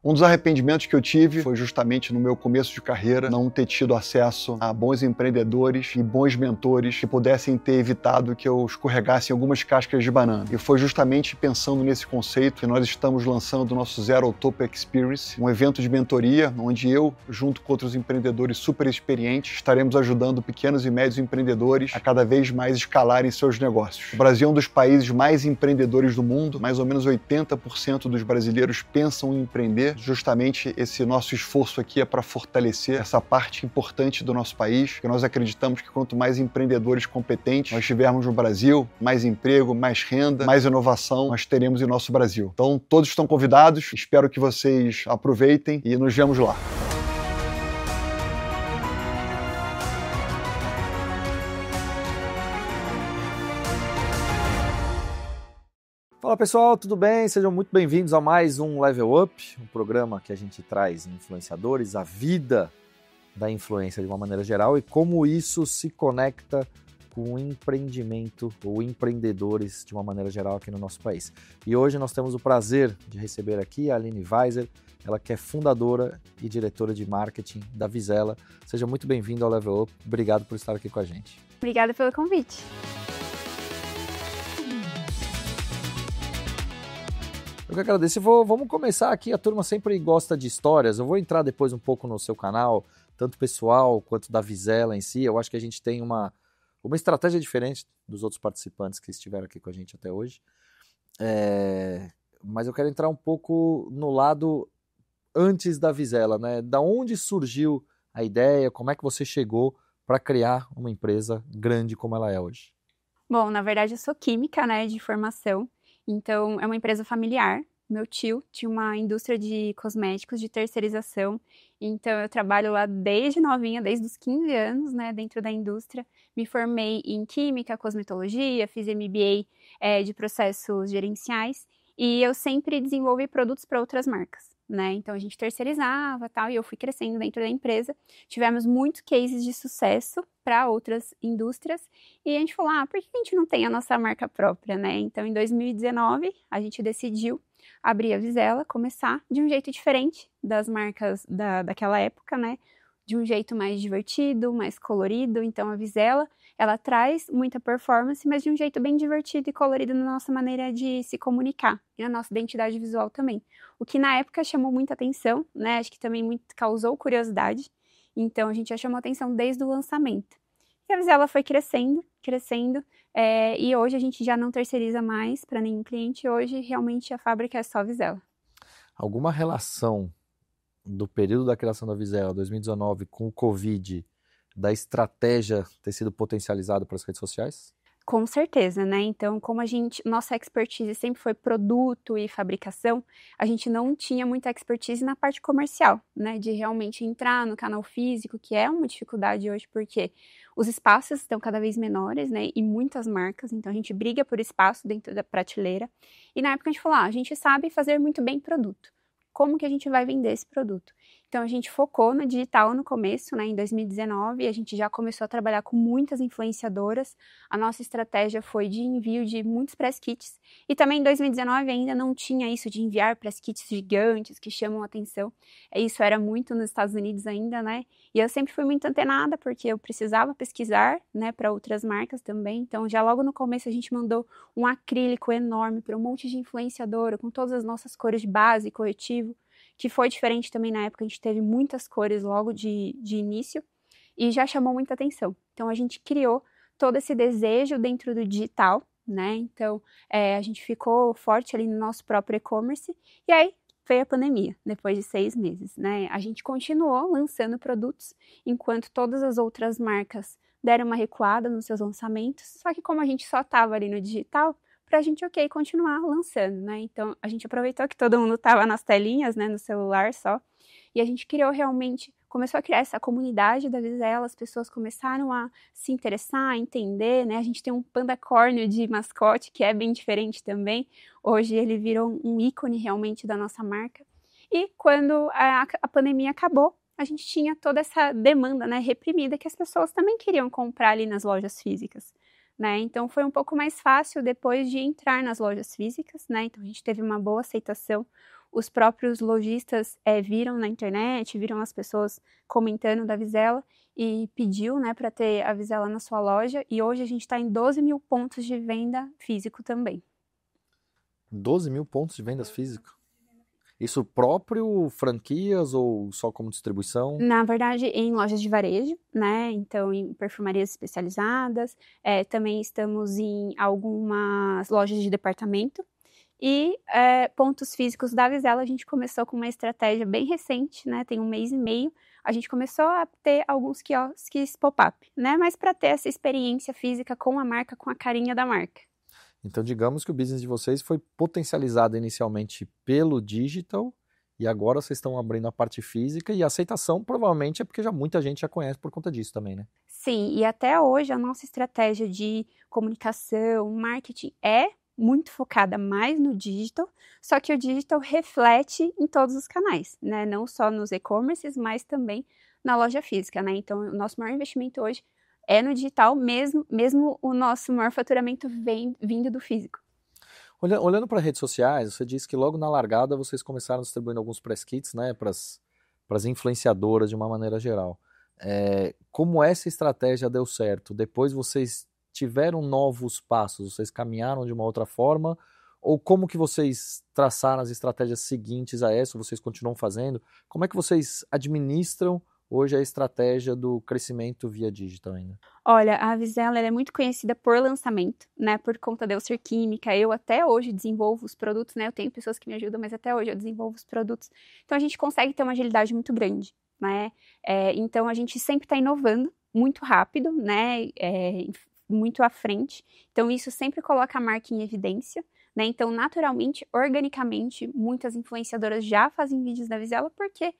Um dos arrependimentos que eu tive foi justamente no meu começo de carreira não ter tido acesso a bons empreendedores e bons mentores que pudessem ter evitado que eu escorregasse em algumas cascas de banana. E foi justamente pensando nesse conceito que nós estamos lançando o nosso Zero ao Topo Experience, um evento de mentoria onde eu, junto com outros empreendedores super experientes, estaremos ajudando pequenos e médios empreendedores a cada vez mais escalarem seus negócios. O Brasil é um dos países mais empreendedores do mundo, mais ou menos 80% dos brasileiros pensam em empreender. Justamente esse nosso esforço aqui é para fortalecer essa parte importante do nosso país, porque nós acreditamos que quanto mais empreendedores competentes nós tivermos no Brasil, mais emprego, mais renda, mais inovação nós teremos em nosso Brasil. Então todos estão convidados, espero que vocês aproveitem e nos vemos lá. Fala pessoal, tudo bem? Sejam muito bem-vindos a mais um Level Up, um programa que a gente traz influenciadores, a vida da influência de uma maneira geral e como isso se conecta com o empreendimento ou empreendedores de uma maneira geral aqui no nosso país. E hoje nós temos o prazer de receber aqui a Aline Weiser, ela que é fundadora e diretora de marketing da Vizela. Seja muito bem-vindo ao Level Up, obrigado por estar aqui com a gente. Obrigada pelo convite. Eu que agradeço. Vamos começar aqui, a turma sempre gosta de histórias, eu vou entrar depois um pouco no seu canal, tanto pessoal quanto da Vizela em si. Eu acho que a gente tem uma estratégia diferente dos outros participantes que estiveram aqui com a gente até hoje. Mas eu quero entrar um pouco no lado antes da Vizela, né? Da onde surgiu a ideia, como é que você chegou para criar uma empresa grande como ela é hoje? Bom, na verdade eu sou química, né, de formação. Então, é uma empresa familiar. Meu tio tinha uma indústria de cosméticos de terceirização. Então, eu trabalho lá desde novinha, desde os 15 anos, né, dentro da indústria. Me formei em química, cosmetologia, fiz MBA de processos gerenciais. E eu sempre desenvolvi produtos para outras marcas, né? Então, a gente terceirizava e tal, e eu fui crescendo dentro da empresa. Tivemos muitos cases de sucesso para outras indústrias. E a gente falou, por que a gente não tem a nossa marca própria, né? Então, em 2019, a gente decidiu abrir a Vizela, começar de um jeito diferente das marcas daquela época, né? De um jeito mais divertido, mais colorido. Então, a Vizela, ela traz muita performance, mas de um jeito bem divertido e colorido na nossa maneira de se comunicar e na nossa identidade visual também. O que na época chamou muita atenção, né? Acho que também causou curiosidade. Então, a gente já chamou atenção desde o lançamento. E a Vizela foi crescendo, e hoje a gente já não terceiriza mais para nenhum cliente. Hoje, realmente, a fábrica é só Vizela. Alguma relação do período da criação da Vizela, 2019, com o Covid, da estratégia ter sido potencializada para as redes sociais? Com certeza, né? Então, como nossa expertise sempre foi produto e fabricação, a gente não tinha muita expertise na parte comercial, né? De realmente entrar no canal físico, que é uma dificuldade hoje, porque os espaços estão cada vez menores, né? E muitas marcas, então a gente briga por espaço dentro da prateleira. E na época a gente falou, a gente sabe fazer muito bem produto. Como que a gente vai vender esse produto? Então, a gente focou no digital no começo, né, em 2019, e a gente já começou a trabalhar com muitas influenciadoras. A nossa estratégia foi de envio de muitos press kits. E também em 2019 ainda não tinha isso de enviar press kits gigantes que chamam a atenção. Isso era muito nos Estados Unidos ainda, né? E eu sempre fui muito antenada, porque eu precisava pesquisar, né, para outras marcas também. Então, já logo no começo a gente mandou um acrílico enorme para um monte de influenciadora, com todas as nossas cores de base e corretivo, que foi diferente também na época, a gente teve muitas cores logo de início e já chamou muita atenção. Então, a gente criou todo esse desejo dentro do digital, né? Então, a gente ficou forte ali no nosso próprio e-commerce e aí veio a pandemia, depois de 6 meses, né? A gente continuou lançando produtos enquanto todas as outras marcas deram uma recuada nos seus lançamentos, só que como a gente só estava ali no digital, pra gente, continuar lançando, né? Então, a gente aproveitou que todo mundo tava nas telinhas, né, no celular só, e a gente começou a criar essa comunidade da Vizela, as pessoas começaram a se interessar, a entender, né? A gente tem um panda córneo de mascote, que é bem diferente também. Hoje ele virou um ícone realmente da nossa marca. E quando a pandemia acabou, a gente tinha toda essa demanda, né, reprimida, que as pessoas também queriam comprar ali nas lojas físicas. Né? Então, foi um pouco mais fácil depois de entrar nas lojas físicas, né? Então, a gente teve uma boa aceitação. os próprios lojistas viram na internet, viram as pessoas comentando da Vizela e pediu, né, para ter a Vizela na sua loja. E hoje a gente está em 12 mil pontos de venda físico também. 12 mil pontos de vendas físico? Isso próprio, franquias ou só como distribuição? Na verdade, em lojas de varejo, né? Então, em perfumarias especializadas. Também estamos em algumas lojas de departamento. E pontos físicos da Vizela, a gente começou com uma estratégia bem recente, né? Tem 1 mês e meio. A gente começou a ter alguns quiosques pop-up, né? Mas para ter essa experiência física com a marca, com a carinha da marca. Então, digamos que o business de vocês foi potencializado inicialmente pelo digital e agora vocês estão abrindo a parte física e a aceitação provavelmente é porque muita gente já conhece por conta disso também, né? Sim, e até hoje a nossa estratégia de comunicação, marketing é muito focada mais no digital, só que o digital reflete em todos os canais, né? Não só nos e-commerces, mas também na loja física, né? Então, o nosso maior investimento hoje é no digital, mesmo o nosso maior faturamento vindo do físico. Olhando para redes sociais, você disse que logo na largada vocês começaram distribuindo alguns press kits, né, para as influenciadoras de uma maneira geral. Como essa estratégia deu certo? Depois vocês tiveram novos passos, vocês caminharam de uma outra forma? Ou como que vocês traçaram as estratégias seguintes a essa? Vocês continuam fazendo? Como é que vocês administram hoje a estratégia do crescimento via digital ainda? Olha, a Vizela é muito conhecida por lançamento, né? Por conta de eu ser química, eu até hoje desenvolvo os produtos, né? Eu tenho pessoas que me ajudam, mas até hoje eu desenvolvo os produtos. Então a gente consegue ter uma agilidade muito grande, né? Então a gente sempre está inovando muito rápido, né? Muito à frente. Então isso sempre coloca a marca em evidência, né? Então, naturalmente, organicamente, muitas influenciadoras já fazem vídeos da Vizela porque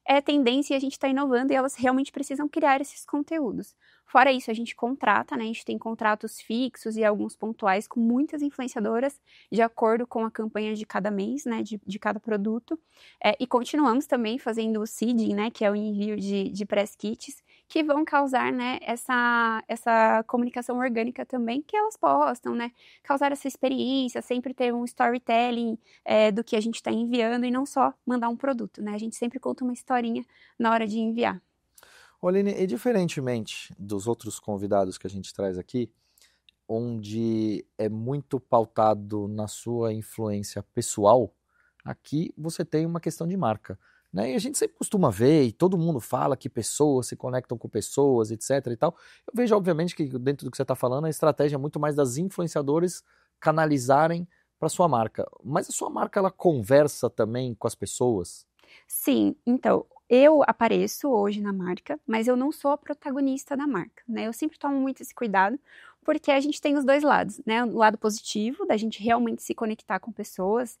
é tendência e a gente está inovando e elas realmente precisam criar esses conteúdos. Fora isso, a gente contrata, né? A gente tem contratos fixos e alguns pontuais com muitas influenciadoras de acordo com a campanha de cada mês, né? De cada produto. E continuamos também fazendo o seeding, né? Que é o envio de press kits, que vão causar, né? Essa comunicação orgânica também que elas postam, né? Causar essa experiência, sempre ter um storytelling do que a gente está enviando e não só mandar um produto, né? A gente sempre conta uma historinha na hora de enviar. Aline, e diferentemente dos outros convidados que a gente traz aqui, onde é muito pautado na sua influência pessoal, aqui você tem uma questão de marca, né? E a gente sempre costuma ver, e todo mundo fala que pessoas se conectam com pessoas, etc e tal. Eu vejo, obviamente, que dentro do que você está falando, a estratégia é muito mais das influenciadores canalizarem para sua marca. Mas a sua marca, ela conversa também com as pessoas? Sim, então, eu apareço hoje na marca, mas eu não sou a protagonista da marca, né? Eu sempre tomo muito esse cuidado, porque a gente tem os dois lados, né? O lado positivo, da gente realmente se conectar com pessoas,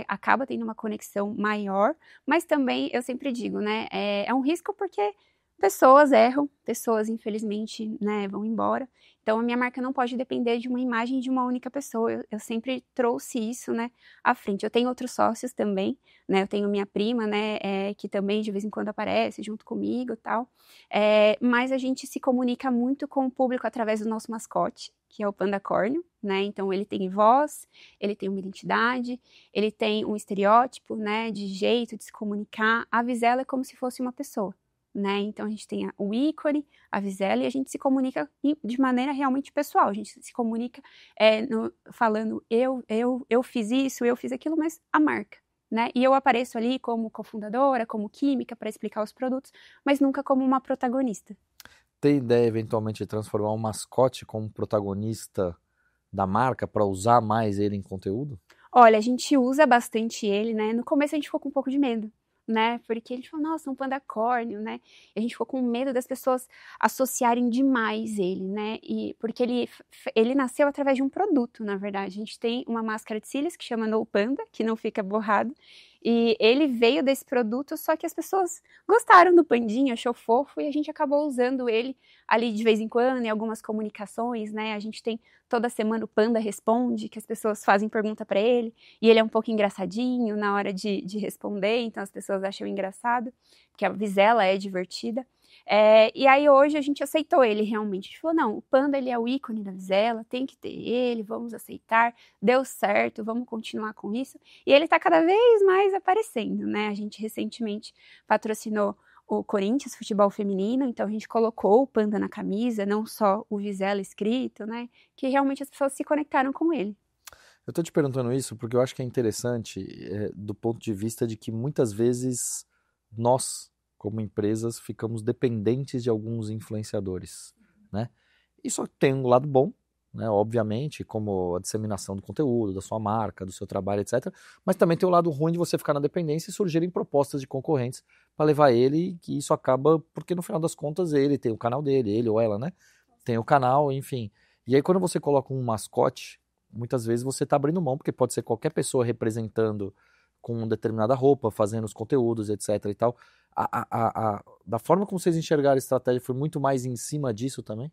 acaba tendo uma conexão maior, mas também, eu sempre digo, né? É um risco porque pessoas erram, pessoas, infelizmente, né, vão embora. Então, a minha marca não pode depender de uma imagem de uma única pessoa. Eu sempre trouxe isso, né, à frente. Eu tenho outros sócios também, né, eu tenho minha prima, né, que também de vez em quando aparece junto comigo e tal. Mas a gente se comunica muito com o público através do nosso mascote, que é o Panda Córneo, né, então ele tem voz, ele tem uma identidade, ele tem um estereótipo, né, de jeito de se comunicar. A Vizela é como se fosse uma pessoa. Né? Então a gente tem o ícone, a Vizela, e a gente se comunica de maneira realmente pessoal. A gente se comunica falando eu fiz isso, eu fiz aquilo, mas a marca. Né? E eu apareço ali como cofundadora, como química, para explicar os produtos, mas nunca como uma protagonista. Tem ideia, eventualmente, de transformar um mascote como protagonista da marca para usar mais ele em conteúdo? Olha, a gente usa bastante ele, né? No começo a gente ficou com um pouco de medo, né? Porque a gente falou, nossa, um panda córneo, né? E a gente ficou com medo das pessoas associarem demais ele, né? E porque ele nasceu através de um produto, na verdade. A gente tem uma máscara de cílios que chama No Panda, que não fica borrado. E ele veio desse produto, só que as pessoas gostaram do pandinho, achou fofo, e a gente acabou usando ele ali de vez em quando, em algumas comunicações, né? A gente tem toda semana o Panda Responde, que as pessoas fazem pergunta para ele, e ele é um pouco engraçadinho na hora de responder, então as pessoas acham engraçado, que a Vizela é divertida. E aí hoje a gente aceitou ele realmente. A gente falou, não, o Panda ele é o ícone da Vizela, tem que ter ele, vamos aceitar, deu certo, vamos continuar com isso. E ele está cada vez mais aparecendo, né? A gente recentemente patrocinou o Corinthians Futebol Feminino, então a gente colocou o Panda na camisa, não só o Vizela escrito, né? Que realmente as pessoas se conectaram com ele. Eu estou te perguntando isso porque eu acho que é interessante do ponto de vista de que muitas vezes nós, como empresas, ficamos dependentes de alguns influenciadores, né? Isso tem um lado bom, né? Obviamente, como a disseminação do conteúdo, da sua marca, do seu trabalho, etc. Mas também tem o lado ruim de você ficar na dependência e surgirem propostas de concorrentes para levar ele, que isso acaba, porque no final das contas ele tem o canal dele, ele ou ela, né? Tem o canal, enfim. E aí quando você coloca um mascote, muitas vezes você está abrindo mão, porque pode ser qualquer pessoa representando com determinada roupa, fazendo os conteúdos, etc. e tal. Da forma como vocês enxergaram a estratégia, foi muito mais em cima disso também?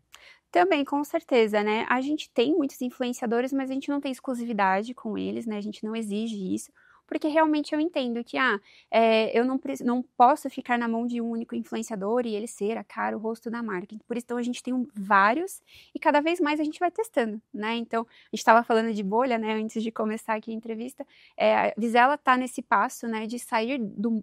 Também, com certeza, né? A gente tem muitos influenciadores, mas a gente não tem exclusividade com eles, né? A gente não exige isso. Porque realmente eu entendo que eu não posso ficar na mão de um único influenciador e ele ser a cara, o rosto da marca. Por isso, então, a gente tem vários e cada vez mais a gente vai testando, né? Então, a gente estava falando de bolha, né? Antes de começar aqui a entrevista. A Vizela está nesse passo, né? De sair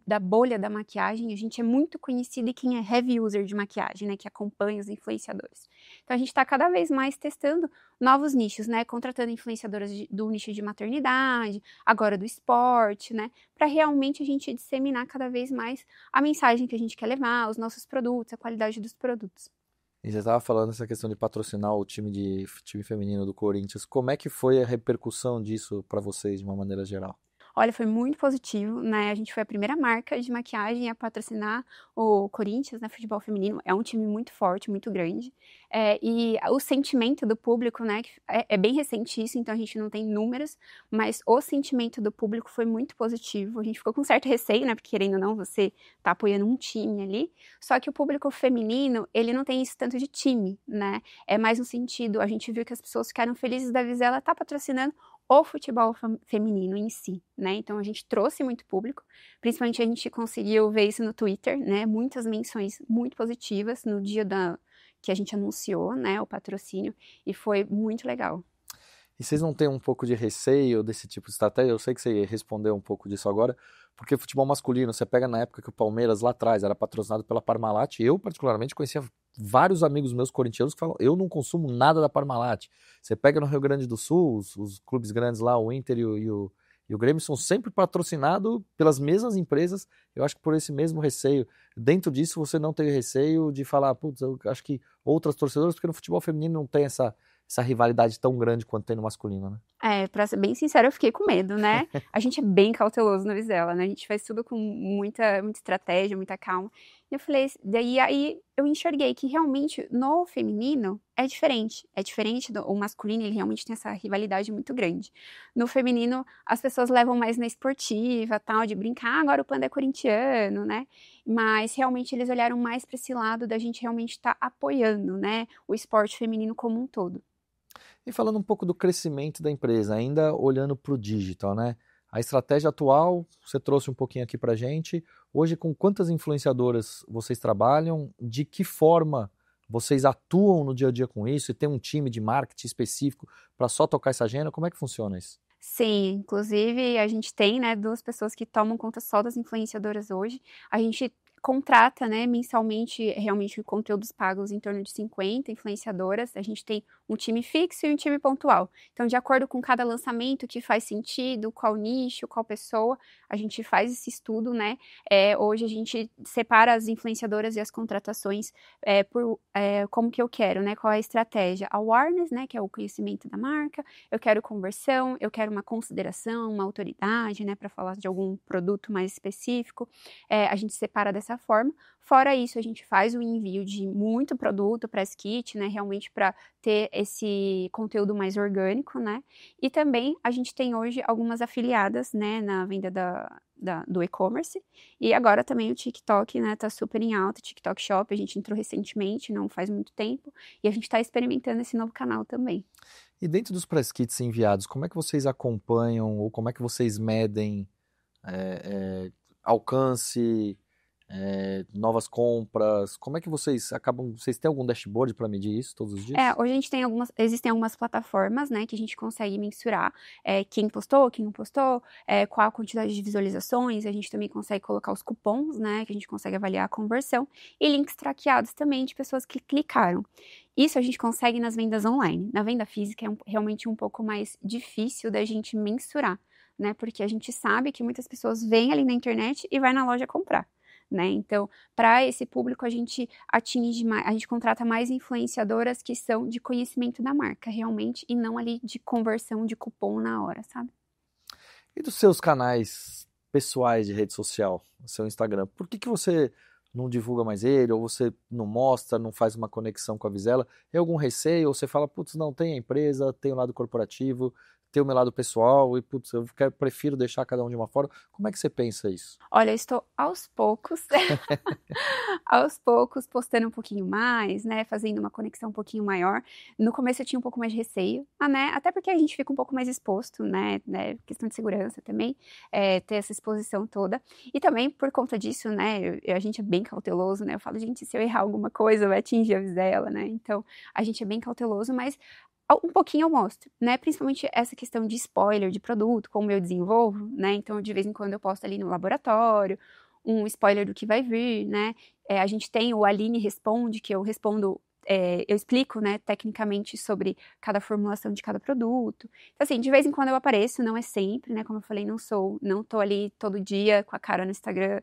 da bolha da maquiagem. A gente é muito conhecido e quem é heavy user de maquiagem, né? Que acompanha os influenciadores. Então, a gente está cada vez mais testando novos nichos, né? Contratando influenciadoras do nicho de maternidade, agora do esporte, né? Para realmente a gente disseminar cada vez mais a mensagem que a gente quer levar, os nossos produtos, a qualidade dos produtos. E você estava falando essa questão de patrocinar o time feminino do Corinthians. Como é que foi a repercussão disso para vocês, de uma maneira geral? Olha, foi muito positivo, né? A gente foi a primeira marca de maquiagem a patrocinar o Corinthians, né? Futebol feminino. É um time muito forte, muito grande. E o sentimento do público, né? É bem recente isso, então a gente não tem números, mas o sentimento do público foi muito positivo. A gente ficou com certo receio, né? Porque querendo ou não, você tá apoiando um time ali. Só que o público feminino, ele não tem isso tanto de time, né? É mais no sentido, a gente viu que as pessoas ficaram felizes da Vizela tá patrocinando o futebol feminino em si, né? Então a gente trouxe muito público, principalmente a gente conseguiu ver isso no Twitter, né? Muitas menções muito positivas no dia que a gente anunciou, né? O patrocínio, e foi muito legal. E vocês não têm um pouco de receio desse tipo de estratégia? Eu sei que você respondeu um pouco disso agora, porque futebol masculino, você pega na época que o Palmeiras lá atrás era patrocinado pela Parmalat, eu particularmente conhecia vários amigos meus corintianos que falam, eu não consumo nada da Parmalat. Você pega no Rio Grande do Sul, os clubes grandes lá, o Inter e o Grêmio são sempre patrocinados pelas mesmas empresas, eu acho que por esse mesmo receio. Dentro disso você não tem receio de falar, putz, eu acho que outras torcedoras, porque no futebol feminino não tem essa rivalidade tão grande quanto tem no masculino, né? Pra ser bem sincera, eu fiquei com medo, né? A gente é bem cauteloso no Vizela, né? A gente faz tudo com muita estratégia, muita calma. E eu falei, aí eu enxerguei que realmente no feminino é diferente. É diferente o masculino, ele realmente tem essa rivalidade muito grande. No feminino, as pessoas levam mais na esportiva, tal, de brincar, agora o Panda é corintiano, né? Mas realmente eles olharam mais para esse lado da gente realmente estar apoiando, né? O esporte feminino como um todo. E falando um pouco do crescimento da empresa, ainda olhando para o digital, né? A estratégia atual, você trouxe um pouquinho aqui para a gente. Hoje, com quantas influenciadoras vocês trabalham? De que forma vocês atuam no dia a dia com isso? E tem um time de marketing específico para só tocar essa agenda? Como é que funciona isso? Sim, inclusive a gente tem, né, 2 pessoas que tomam conta só das influenciadoras hoje. A gente contrata, né, mensalmente, realmente, conteúdos pagos em torno de 50 influenciadoras. A gente tem um time fixo e um time pontual. Então, de acordo com cada lançamento que faz sentido, qual nicho, qual pessoa, a gente faz esse estudo, né? Hoje a gente separa as influenciadoras e as contratações por como que eu quero, né? Qual é a estratégia? Awareness, né, que é o conhecimento da marca. Eu quero conversão, eu quero uma consideração, uma autoridade, né, para falar de algum produto mais específico. A gente separa dessa forma. Fora isso, a gente faz o envio de muito produto para as kit, né, realmente para ter esse conteúdo mais orgânico, né, e também a gente tem hoje algumas afiliadas, né, na venda do e-commerce, e agora também o TikTok, né, tá super em alta, TikTok Shop, a gente entrou recentemente, não faz muito tempo, e a gente está experimentando esse novo canal também. E dentro dos press kits enviados, como é que vocês acompanham ou como é que vocês medem alcance, novas compras? Como é que vocês acabam... Vocês têm algum dashboard para medir isso todos os dias? Hoje a gente tem existem algumas plataformas, né, que a gente consegue mensurar quem postou, quem não postou, qual a quantidade de visualizações, a gente também consegue colocar os cupons, né, que a gente consegue avaliar a conversão, e links traqueados também de pessoas que clicaram. Isso a gente consegue nas vendas online. Na venda física é realmente um pouco mais difícil da gente mensurar, né, porque a gente sabe que muitas pessoas vêm ali na internet e vai na loja comprar. Né? Então, para esse público, a gente contrata mais influenciadoras que são de conhecimento da marca, realmente, e não ali de conversão de cupom na hora, sabe? E dos seus canais pessoais de rede social, o seu Instagram, por que você não divulga mais ele, ou você não mostra, não faz uma conexão com a Vizela? Tem algum receio, ou você fala, putz, não, tem a empresa, tem o lado corporativo, tem o meu lado pessoal, e putz, prefiro deixar cada um de uma forma. Como é que você pensa isso? Olha, eu estou aos poucos postando um pouquinho mais, né, fazendo uma conexão um pouquinho maior. No começo eu tinha um pouco mais de receio, né, até porque a gente fica um pouco mais exposto, né, questão de segurança também, ter essa exposição toda. E também por conta disso, né, a gente é bem cauteloso, né, eu falo, gente, se eu errar alguma coisa vai atingir a Vizela, né, então a gente é bem cauteloso, mas um pouquinho eu mostro, né, principalmente essa questão de spoiler de produto, como eu desenvolvo, né, então de vez em quando eu posto ali no laboratório, um spoiler do que vai vir, né, a gente tem o Aline Responde, que eu respondo, eu explico, né, tecnicamente sobre cada formulação de cada produto. Então, assim, de vez em quando eu apareço, não é sempre, né, como eu falei, não tô ali todo dia com a cara no Instagram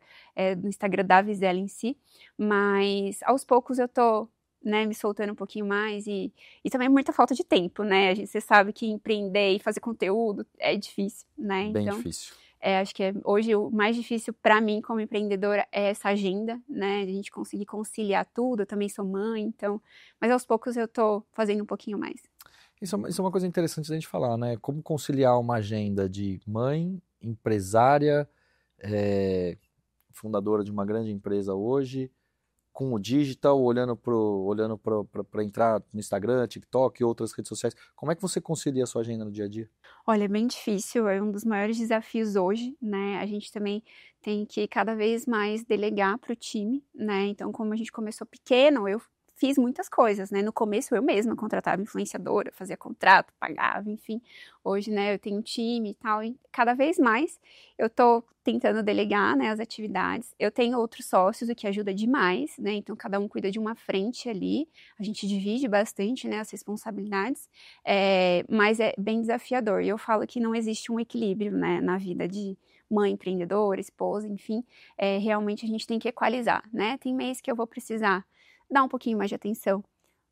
da Vizela em si, mas aos poucos eu tô, né, me soltando um pouquinho mais e também muita falta de tempo, né, você sabe que empreender e fazer conteúdo é difícil, né, Bem então, difícil. acho que hoje o mais difícil para mim como empreendedora é essa agenda, né, a gente conseguir conciliar tudo, eu também sou mãe, então, mas aos poucos eu tô fazendo um pouquinho mais. Isso é uma coisa interessante da gente falar, né, como conciliar uma agenda de mãe, empresária, fundadora de uma grande empresa hoje, com o digital, olhando para entrar no Instagram, TikTok e outras redes sociais. Como é que você concilia a sua agenda no dia a dia? Olha, é bem difícil, é um dos maiores desafios hoje, né? A gente também tem que cada vez mais delegar para o time, né? Então, como a gente começou pequeno, eu fiz muitas coisas, né? No começo eu mesma contratava influenciadora, fazia contrato, pagava, enfim. Hoje, né, eu tenho um time e tal, e cada vez mais eu tô tentando delegar, né, as atividades. Eu tenho outros sócios, o que ajuda demais, né? Então, cada um cuida de uma frente ali. A gente divide bastante, né, as responsabilidades, mas é bem desafiador. E eu falo que não existe um equilíbrio, né, na vida de mãe empreendedora, esposa, enfim. Realmente a gente tem que equalizar, né? Tem mês que eu vou precisar dar um pouquinho mais de atenção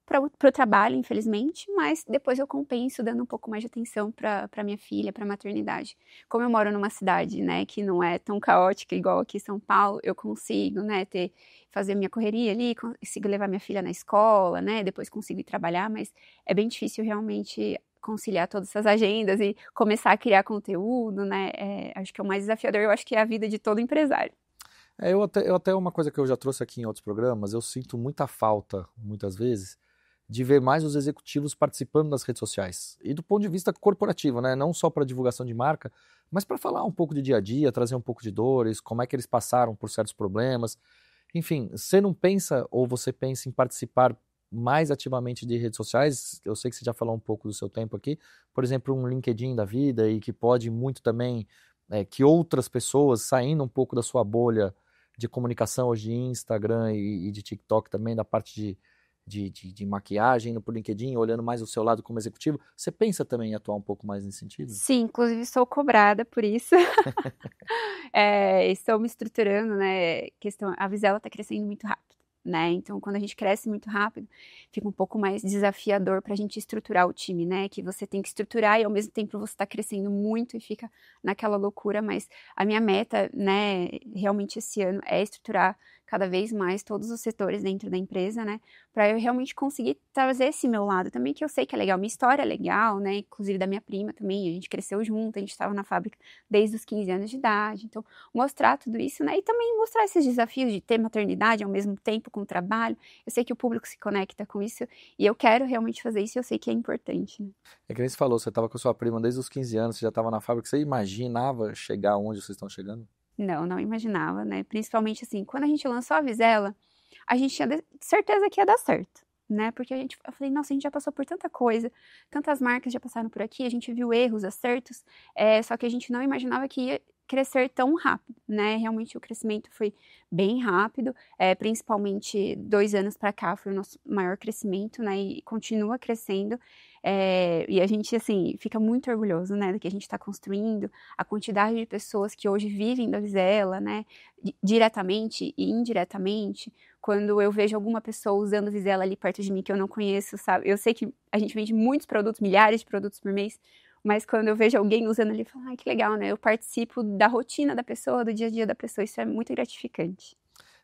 para o trabalho, infelizmente, mas depois eu compenso dando um pouco mais de atenção para minha filha, para a maternidade. Como eu moro numa cidade, né, que não é tão caótica igual aqui em São Paulo, eu consigo, né, fazer minha correria ali, consigo levar minha filha na escola, né, depois consigo ir trabalhar, mas é bem difícil realmente conciliar todas essas agendas e começar a criar conteúdo, né, acho que é o mais desafiador, eu acho que é a vida de todo empresário. Eu até uma coisa que eu já trouxe aqui em outros programas, eu sinto muita falta, muitas vezes, de ver mais os executivos participando das redes sociais. E do ponto de vista corporativo, né? Não só para divulgação de marca, mas para falar um pouco de dia a dia, trazer um pouco de dores, como é que eles passaram por certos problemas. Enfim, você não pensa ou você pensa em participar mais ativamente de redes sociais? Eu sei que você já falou um pouco do seu tempo aqui. Por exemplo, um LinkedIn da vida e que pode muito também que outras pessoas, saindo um pouco da sua bolha de comunicação hoje de Instagram e de TikTok também, da parte de maquiagem, indo por LinkedIn, olhando mais o seu lado como executivo, você pensa também em atuar um pouco mais nesse sentido? Sim, inclusive sou cobrada por isso. Estou me estruturando, né? A Vizela está crescendo muito rápido, né? Então, quando a gente cresce muito rápido, fica um pouco mais desafiador para a gente estruturar o time, né? Que você tem que estruturar e ao mesmo tempo você está crescendo muito e fica naquela loucura. Mas a minha meta, né? Realmente esse ano é estruturar cada vez mais todos os setores dentro da empresa, né? Para eu realmente conseguir trazer esse meu lado também, que eu sei que é legal. Minha história é legal, né? Inclusive da minha prima também, a gente cresceu junto, a gente estava na fábrica desde os 15 anos de idade. Então, mostrar tudo isso, né? E também mostrar esses desafios de ter maternidade ao mesmo tempo com o trabalho. Eu sei que o público se conecta com isso e eu quero realmente fazer isso e eu sei que é importante, né? É que nem você falou, você estava com a sua prima desde os 15 anos, você já estava na fábrica, você imaginava chegar onde vocês estão chegando? Não imaginava, né? Principalmente assim, quando a gente lançou a Vizela, a gente tinha certeza que ia dar certo, né? Porque eu falei, nossa, a gente já passou por tanta coisa, tantas marcas já passaram por aqui, a gente viu erros, acertos, só que a gente não imaginava que ia crescer tão rápido, né? Realmente o crescimento foi bem rápido, principalmente 2 anos para cá foi o nosso maior crescimento, né? E continua crescendo. E a gente, assim, fica muito orgulhoso, né, do que a gente está construindo, a quantidade de pessoas que hoje vivem da Vizela, né, diretamente e indiretamente. Quando eu vejo alguma pessoa usando Vizela ali perto de mim que eu não conheço, sabe? Eu sei que a gente vende muitos produtos, milhares de produtos por mês, mas quando eu vejo alguém usando ali, eu falo, ai, que legal, né? Eu participo da rotina da pessoa, do dia a dia da pessoa, isso é muito gratificante.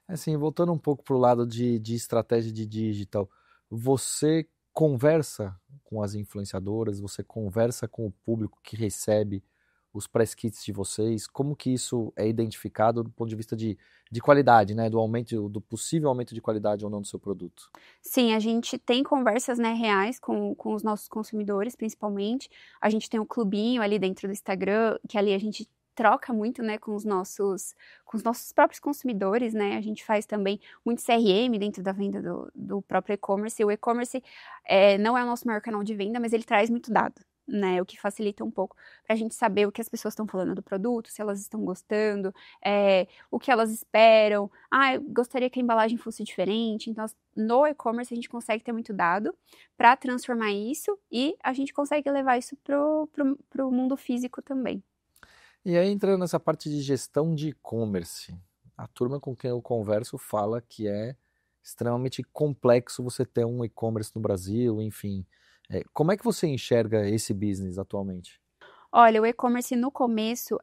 Assim, voltando um pouco para o lado de estratégia de digital, você conversa com as influenciadoras, você conversa com o público que recebe os press kits de vocês, como que isso é identificado do ponto de vista de qualidade, né, do possível aumento de qualidade ou não do seu produto? Sim, a gente tem conversas, né, reais com os nossos consumidores, principalmente. A gente tem um clubinho ali dentro do Instagram, que ali a gente troca muito, né, com os nossos próprios consumidores, né, a gente faz também muito CRM dentro da venda do próprio e-commerce. O e-commerce não é o nosso maior canal de venda, mas ele traz muito dado, né, o que facilita um pouco para a gente saber o que as pessoas estão falando do produto, se elas estão gostando, o que elas esperam. Eu gostaria que a embalagem fosse diferente. Então, no e-commerce a gente consegue ter muito dado para transformar isso e a gente consegue levar isso pro mundo físico também. E aí, entrando nessa parte de gestão de e-commerce, a turma com quem eu converso fala que é extremamente complexo você ter um e-commerce no Brasil, enfim. Como é que você enxerga esse business atualmente? Olha, o e-commerce no começo,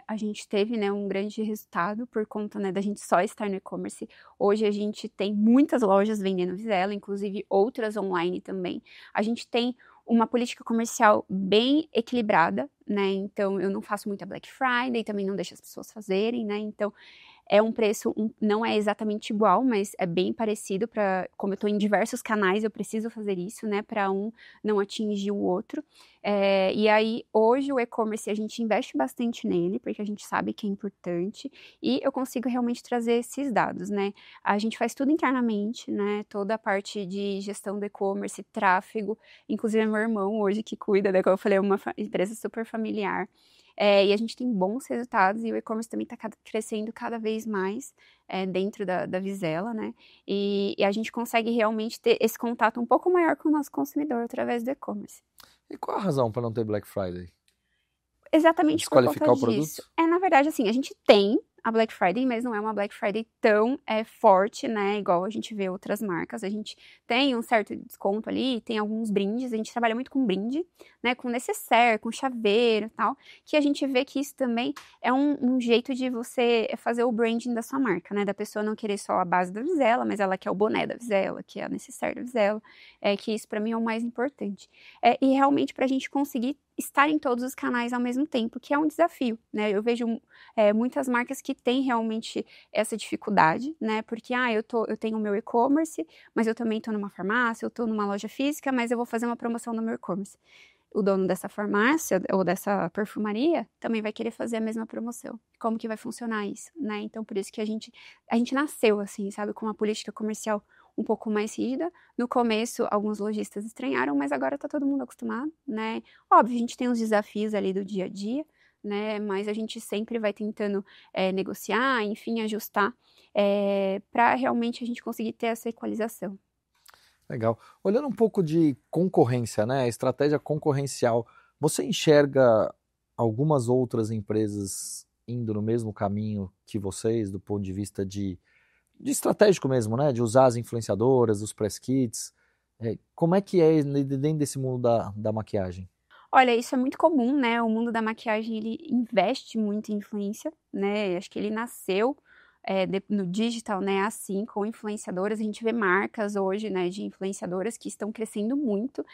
a gente teve, né, um grande resultado por conta, né, da gente só estar no e-commerce. Hoje a gente tem muitas lojas vendendo Vizela, inclusive outras online também. A gente tem uma política comercial bem equilibrada, né? Então eu não faço muita Black Friday, também não deixo as pessoas fazerem, né? Então é um preço, não é exatamente igual, mas é bem parecido como eu estou em diversos canais, eu preciso fazer isso, né, para um não atingir o outro. E aí, hoje, o e-commerce, a gente investe bastante nele, porque a gente sabe que é importante, e eu consigo realmente trazer esses dados, né. A gente faz tudo internamente, né, toda a parte de gestão do e-commerce, tráfego, inclusive é meu irmão hoje que cuida, né, como eu falei, é uma empresa super familiar. E a gente tem bons resultados e o e-commerce também está crescendo cada vez mais dentro da Vizela, né? E a gente consegue realmente ter esse contato um pouco maior com o nosso consumidor através do e-commerce. E qual a razão para não ter Black Friday? Exatamente por conta Desqualificar o disso. produto? Na verdade, assim, a gente tem a Black Friday, mas não é uma Black Friday tão forte, né? Igual a gente vê outras marcas. A gente tem um certo desconto ali, tem alguns brindes. A gente trabalha muito com brinde, né? Com necessaire, com chaveiro e tal. Que a gente vê que isso também é um jeito de você fazer o branding da sua marca, né? Da pessoa não querer só a base da Vizela, mas ela quer o boné da Vizela, que é a necessaire da Vizela. Que isso pra mim é o mais importante. E realmente pra gente conseguir estar em todos os canais ao mesmo tempo, que é um desafio, né? Eu vejo muitas marcas que têm realmente essa dificuldade, né? Porque, eu tenho o meu e-commerce, mas eu também estou numa farmácia, eu estou numa loja física, mas eu vou fazer uma promoção no meu e-commerce. O dono dessa farmácia ou dessa perfumaria também vai querer fazer a mesma promoção. Como que vai funcionar isso, né? Então, por isso que a gente nasceu assim, sabe? Com uma política comercial um pouco mais rígida. No começo, alguns lojistas estranharam, mas agora tá todo mundo acostumado, né? Óbvio, a gente tem os desafios ali do dia a dia, né? Mas a gente sempre vai tentando negociar, enfim, ajustar, para realmente a gente conseguir ter essa equalização. Legal. Olhando um pouco de concorrência, né? Estratégia concorrencial, você enxerga algumas outras empresas indo no mesmo caminho que vocês, do ponto de vista de estratégico mesmo, né? De usar as influenciadoras, os press kits. Como é que é dentro desse mundo da maquiagem? Olha, isso é muito comum, né? O mundo da maquiagem, ele investe muito em influência, né? Acho que ele nasceu no digital, né? Assim, com influenciadoras. A gente vê marcas hoje, né? De influenciadoras que estão crescendo muito.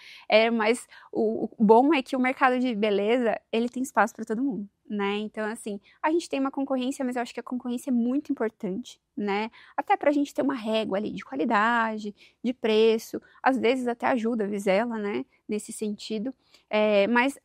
Mas o bom é que o mercado de beleza, ele tem espaço para todo mundo, né? Então, assim, a gente tem uma concorrência, mas eu acho que a concorrência é muito importante, né? Até para a gente ter uma régua ali de qualidade, de preço, às vezes até ajuda a Visela, né? Nesse sentido. Mas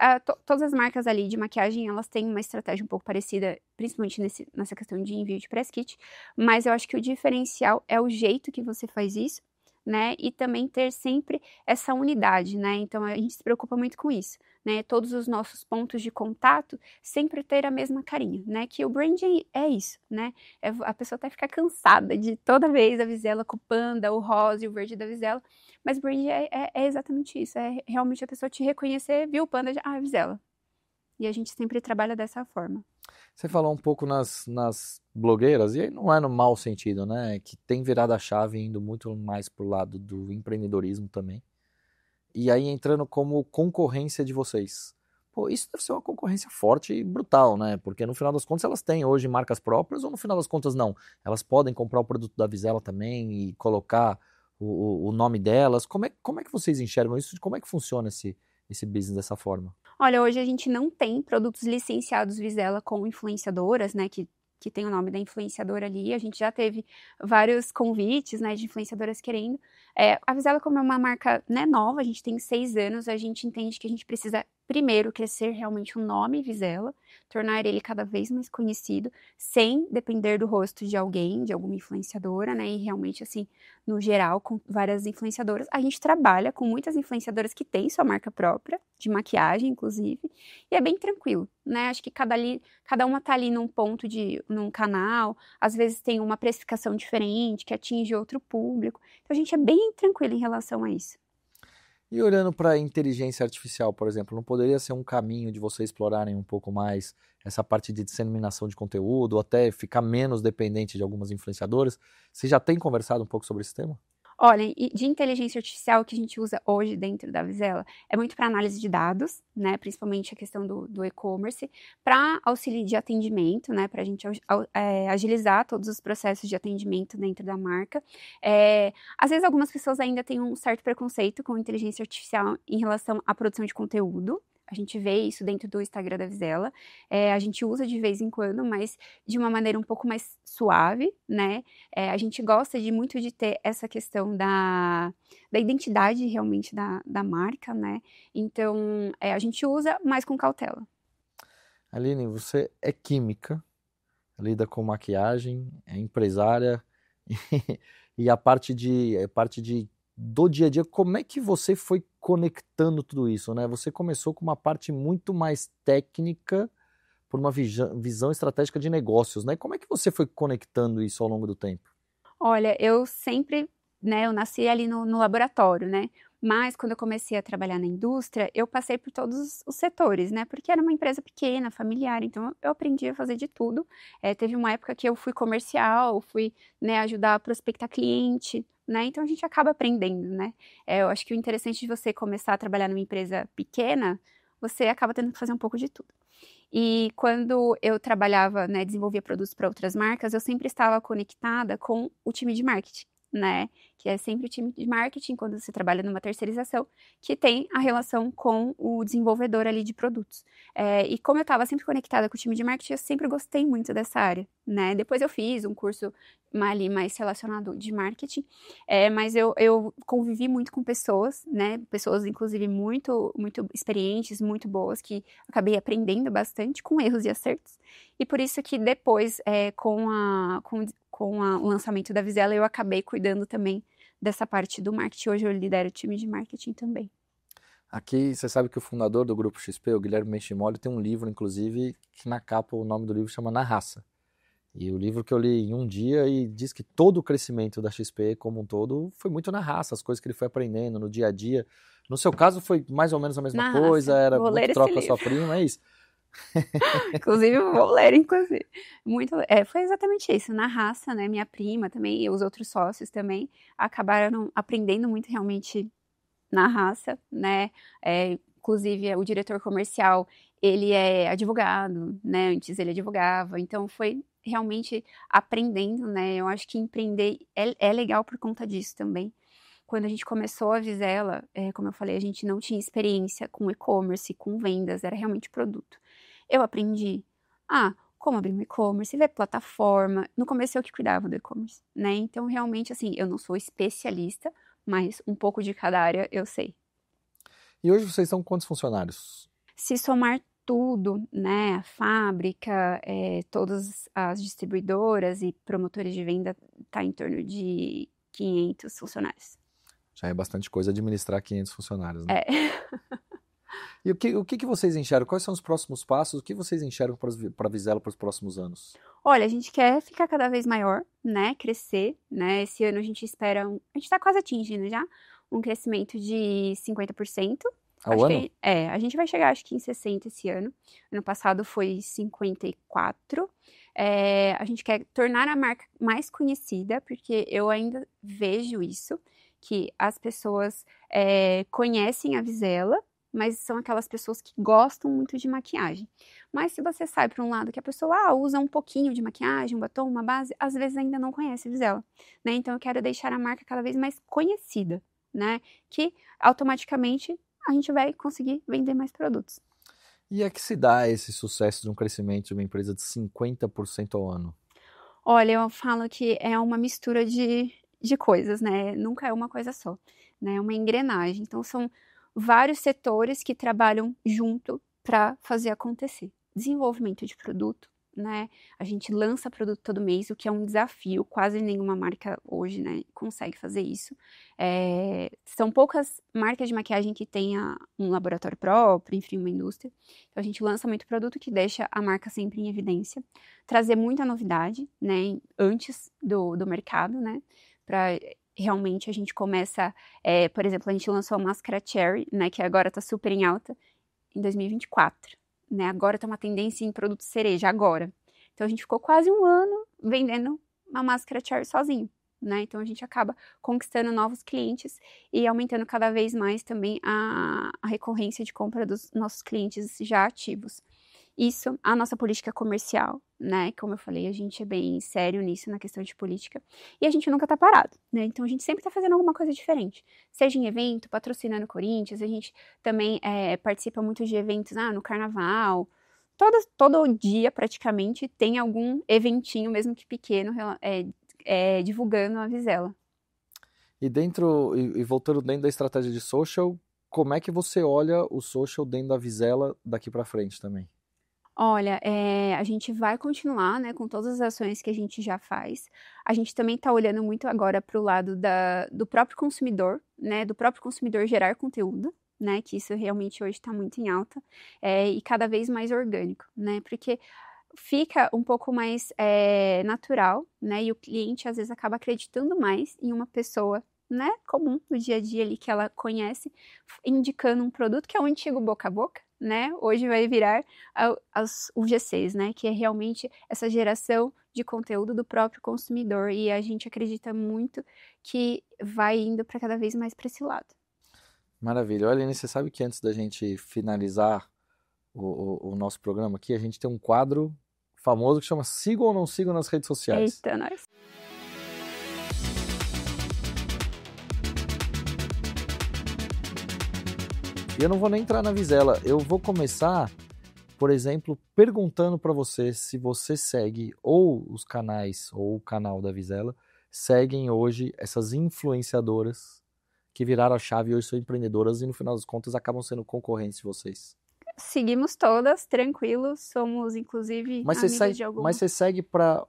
todas as marcas ali de maquiagem, elas têm uma estratégia um pouco parecida, principalmente nessa questão de envio de press kit, mas eu acho que o diferencial é o jeito que você faz isso, né? E também ter sempre essa unidade, né? Então a gente se preocupa muito com isso, né? Todos os nossos pontos de contato sempre ter a mesma carinha, né? Que o branding é isso, né? A pessoa até ficar cansada de toda vez a Visela com o panda, o rosa e o verde da Visela, mas branding é exatamente isso, é realmente a pessoa te reconhecer, viu o panda, a Visela. E a gente sempre trabalha dessa forma. Você falou um pouco nas blogueiras, e aí não é no mau sentido, né? Que tem virado a chave indo muito mais pro lado do empreendedorismo também. E aí entrando como concorrência de vocês. Pô, isso deve ser uma concorrência forte e brutal, né? Porque no final das contas elas têm hoje marcas próprias ou no final das contas não? Elas podem comprar o produto da Visela também e colocar o nome delas. Como é que vocês enxergam isso? Como é que funciona esse business dessa forma? Olha, hoje a gente não tem produtos licenciados Visela com influenciadoras, né, que tem o nome da influenciadora ali. A gente já teve vários convites, né, de influenciadoras querendo. A Visela, como é uma marca, né, nova, a gente tem 6 anos, a gente entende que a gente precisa, primeiro, crescer realmente o nome Visela, tornar ele cada vez mais conhecido, sem depender do rosto de alguém, de alguma influenciadora, né, e realmente, assim, no geral, com várias influenciadoras. A gente trabalha com muitas influenciadoras que têm sua marca própria, de maquiagem, inclusive, e é bem tranquilo, né? Acho que cada uma tá ali num ponto num canal, às vezes tem uma precificação diferente, que atinge outro público. Então a gente é bem tranquilo em relação a isso. E olhando para a inteligência artificial, por exemplo, não poderia ser um caminho de vocês explorarem um pouco mais essa parte de disseminação de conteúdo, ou até ficar menos dependente de algumas influenciadoras? Você já tem conversado um pouco sobre esse tema? Olha, e de inteligência artificial que a gente usa hoje dentro da Visela é muito para análise de dados, né? Principalmente a questão do e-commerce, para auxílio de atendimento, né? Para a gente agilizar todos os processos de atendimento dentro da marca. Às vezes algumas pessoas ainda têm um certo preconceito com inteligência artificial em relação à produção de conteúdo. A gente vê isso dentro do Instagram da Visela. A gente usa de vez em quando, mas de uma maneira um pouco mais suave, né? A gente gosta muito de ter essa questão da identidade realmente da marca, né? Então, a gente usa, mas com cautela. Aline, você é química, lida com maquiagem, é empresária e a parte do dia a dia, como é que você foi conectando tudo isso, né? Você começou com uma parte muito mais técnica por uma visão estratégica de negócios, né? Como é que você foi conectando isso ao longo do tempo? Olha, eu sempre, né, eu nasci ali no laboratório, né? Mas quando eu comecei a trabalhar na indústria, eu passei por todos os setores, né? Porque era uma empresa pequena, familiar, então eu aprendi a fazer de tudo. Teve uma época que eu fui comercial, fui, né, ajudar a prospectar cliente, né? Então a gente acaba aprendendo, né? Eu acho que o interessante de você começar a trabalhar numa empresa pequena, você acaba tendo que fazer um pouco de tudo. E quando eu trabalhava, né, desenvolvia produtos para outras marcas, eu sempre estava conectada com o time de marketing, né? Que é sempre o time de marketing, quando você trabalha numa terceirização, que tem a relação com o desenvolvedor ali de produtos. E como eu estava sempre conectada com o time de marketing, eu sempre gostei muito dessa área, né? Depois eu fiz um curso ali mais relacionado de marketing, mas eu convivi muito com pessoas, né? Pessoas, inclusive, muito, muito experientes, muito boas, que acabei aprendendo bastante com erros e acertos. E por isso que depois, com o lançamento da Visela, eu acabei cuidando também dessa parte do marketing. Hoje eu lidero o time de marketing também. Aqui, você sabe que o fundador do Grupo XP, o Guilherme Benchimol, tem um livro, inclusive, que na capa o nome do livro chama Na Raça. E o livro que eu li em um dia e diz que todo o crescimento da XP como um todo foi muito na raça, as coisas que ele foi aprendendo no dia a dia. No seu caso foi mais ou menos a mesma coisa, raça. era Vou muito troca com a sua prima, é isso? Inclusive, vou ler, inclusive. Foi exatamente isso. Na raça, né? Minha prima também e os outros sócios também acabaram aprendendo muito realmente na raça, né? Inclusive, o diretor comercial, ele é advogado, né? Antes ele advogava, então foi realmente aprendendo, né? Eu acho que empreender é legal por conta disso também. Quando a gente começou a Visela, como eu falei, a gente não tinha experiência com e-commerce, com vendas, era realmente produto. Eu aprendi Como abrir um e-commerce, ver plataforma. No começo eu que cuidava do e-commerce, né? Então, realmente, assim, eu não sou especialista, mas um pouco de cada área eu sei. E hoje vocês são quantos funcionários? Se somar tudo, né, a fábrica, todas as distribuidoras e promotores de venda, está em torno de 500 funcionários. Já é bastante coisa administrar 500 funcionários, né? E o que vocês enxergam? Quais são os próximos passos? O que vocês enxergam para a Visela para os próximos anos? Olha, a gente quer ficar cada vez maior, né, crescer, né, esse ano a gente espera, a gente está quase atingindo já, um crescimento de 50%. Ao ano? A gente vai chegar acho que em 60% esse ano. Ano passado foi 54%. A gente quer tornar a marca mais conhecida, porque eu ainda vejo isso, que as pessoas conhecem a Visela, mas são aquelas pessoas que gostam muito de maquiagem. Mas se você sai para um lado que a pessoa usa um pouquinho de maquiagem, um batom, uma base, às vezes ainda não conhece a Visela, né? Então eu quero deixar a marca cada vez mais conhecida, né? Que automaticamente a gente vai conseguir vender mais produtos. E é que se dá esse sucesso de um crescimento de uma empresa de 50% ao ano? Olha, eu falo que é uma mistura de coisas, né? Nunca é uma coisa só, né? É uma engrenagem. Então são vários setores que trabalham junto para fazer acontecer. Desenvolvimento de produto, né? A gente lança produto todo mês, o que é um desafio, quase nenhuma marca hoje, né, consegue fazer isso. São poucas marcas de maquiagem que tenha um laboratório próprio, enfim, uma indústria. Então a gente lança muito produto que deixa a marca sempre em evidência. Trazer muita novidade, né, antes do mercado, né, para realmente a gente começa, por exemplo, a gente lançou a máscara Cherry, né, que agora tá super em alta, em 2024, né, agora tá uma tendência em produto cereja, agora. Então a gente ficou quase um ano vendendo uma máscara Cherry sozinho, né, então a gente acaba conquistando novos clientes e aumentando cada vez mais também a recorrência de compra dos nossos clientes já ativos. Isso, a nossa política comercial, né? Como eu falei, a gente é bem sério nisso, na questão de política. E a gente nunca tá parado, né? Então, a gente sempre tá fazendo alguma coisa diferente. Seja em evento, patrocinando o Corinthians, a gente também participa muito de eventos, no Carnaval. Todo dia, praticamente, tem algum eventinho, mesmo que pequeno, divulgando a Visela. E voltando dentro da estratégia de social, como é que você olha o social dentro da Visela daqui para frente também? Olha, a gente vai continuar, né, com todas as ações que a gente já faz. A gente também está olhando muito agora para o lado do próprio consumidor, né, do próprio consumidor gerar conteúdo, né, que isso realmente hoje está muito em alta, e cada vez mais orgânico, né, porque fica um pouco mais natural, né, e o cliente às vezes acaba acreditando mais em uma pessoa, né, comum no dia a dia ali que ela conhece, indicando um produto que é um antigo boca a boca, né, hoje vai virar os UGCs, né, que é realmente essa geração de conteúdo do próprio consumidor, e a gente acredita muito que vai indo para cada vez mais para esse lado. Maravilha. Olha, Aline, você sabe que antes da gente finalizar o nosso programa aqui, a gente tem um quadro famoso que chama Sigam ou Não Sigam nas redes sociais. Eita, nós. E eu não vou nem entrar na Visela, eu vou começar, por exemplo, perguntando para você se você segue ou os canais ou o canal da Visela seguem hoje essas influenciadoras que viraram a chave e hoje são empreendedoras e no final das contas acabam sendo concorrentes de vocês. Seguimos todas, tranquilos, somos inclusive amigas de algumas. Mas você segue para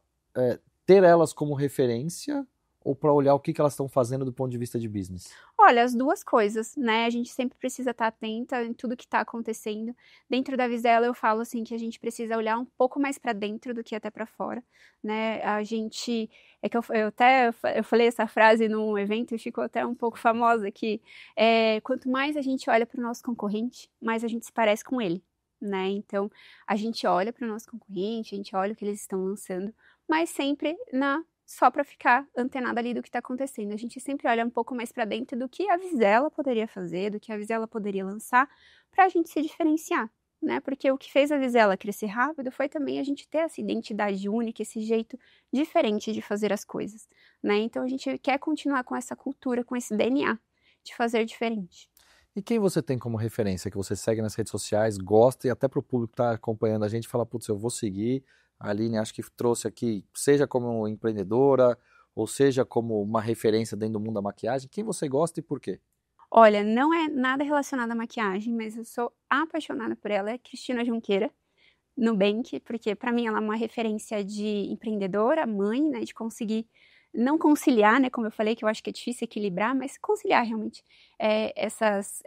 ter elas como referência ou para olhar o que elas estão fazendo do ponto de vista de business? Olha, as duas coisas, né? A gente sempre precisa estar atenta em tudo que está acontecendo. Dentro da Visela, eu falo assim que a gente precisa olhar um pouco mais para dentro do que até para fora, né? A gente, eu falei essa frase num evento e ficou até um pouco famosa que quanto mais a gente olha para o nosso concorrente, mais a gente se parece com ele, né? Então, a gente olha para o nosso concorrente, a gente olha o que eles estão lançando, mas sempre só para ficar antenada ali do que está acontecendo. A gente sempre olha um pouco mais para dentro do que a Visela poderia fazer, do que a Visela poderia lançar, para a gente se diferenciar, né? Porque o que fez a Visela crescer rápido foi também a gente ter essa identidade única, esse jeito diferente de fazer as coisas, né? Então a gente quer continuar com essa cultura, com esse DNA de fazer diferente. E quem você tem como referência, que você segue nas redes sociais, gosta e até para o público que está acompanhando a gente, fala, putz, eu vou seguir. A Aline acho que trouxe aqui, seja como empreendedora, ou seja como uma referência dentro do mundo da maquiagem. Quem você gosta e por quê? Olha, não é nada relacionado à maquiagem, mas eu sou apaixonada por ela, é Cristina Junqueira, Nubank, porque para mim ela é uma referência de empreendedora, mãe, né, de conseguir não conciliar, né, como eu falei, que eu acho que é difícil equilibrar, mas conciliar realmente essas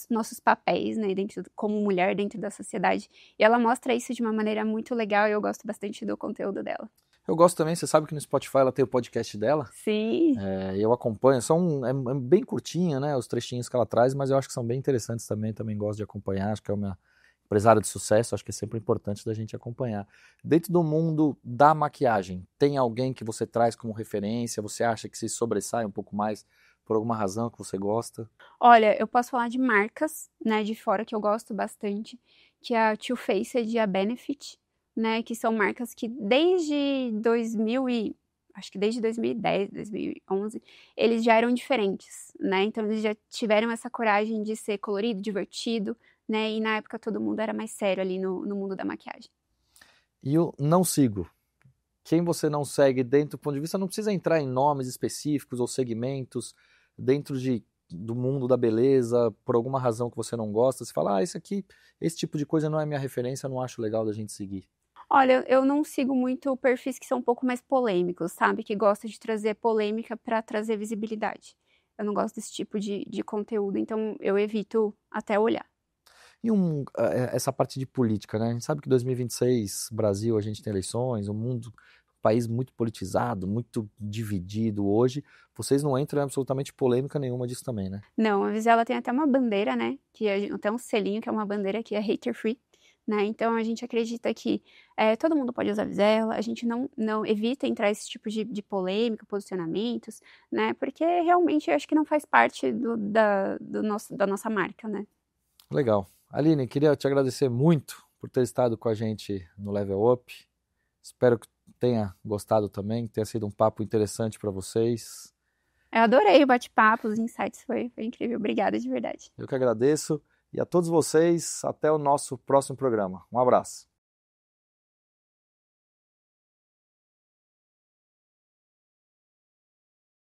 nossos papéis, né, como mulher dentro da sociedade. E ela mostra isso de uma maneira muito legal e eu gosto bastante do conteúdo dela. Eu gosto também, você sabe que no Spotify ela tem o podcast dela. Sim. Eu acompanho, é bem curtinha, né, os trechinhos que ela traz, mas eu acho que são bem interessantes também gosto de acompanhar, acho que é uma empresária de sucesso, acho que é sempre importante da gente acompanhar. Dentro do mundo da maquiagem, tem alguém que você traz como referência, você acha que se sobressai um pouco mais por alguma razão que você gosta? Olha, eu posso falar de marcas, né, de fora que eu gosto bastante, que é a Too Faced e a Benefit, né, que são marcas que desde 2010, 2011, eles já eram diferentes, né, então eles já tiveram essa coragem de ser colorido, divertido, né, e na época todo mundo era mais sério ali no mundo da maquiagem. E eu não sigo. Quem você não segue dentro do ponto de vista, não precisa entrar em nomes específicos ou segmentos, dentro do mundo da beleza, por alguma razão que você não gosta, você fala, esse tipo de coisa não é minha referência, não acho legal da gente seguir. Olha, eu não sigo muito perfis que são um pouco mais polêmicos, sabe? Que gostam de trazer polêmica para trazer visibilidade. Eu não gosto desse tipo de conteúdo, então eu evito até olhar. E essa parte de política, né? A gente sabe que 2026, Brasil, a gente tem eleições, um país muito politizado, muito dividido hoje. Vocês não entram em absolutamente polêmica nenhuma disso também, né? Não, a Visela tem até uma bandeira, né? Até um selinho que é uma bandeira que é hater free, né? Então a gente acredita que todo mundo pode usar Visela, a gente não evita entrar nesse tipo de polêmica, posicionamentos, né? Porque realmente eu acho que não faz parte da nossa marca, né? Legal. Aline, queria te agradecer muito por ter estado com a gente no Level Up. Espero que tenha gostado também, que tenha sido um papo interessante para vocês. Eu adorei o bate-papo, os insights, foi incrível. Obrigada de verdade. Eu que agradeço. E a todos vocês, até o nosso próximo programa. Um abraço.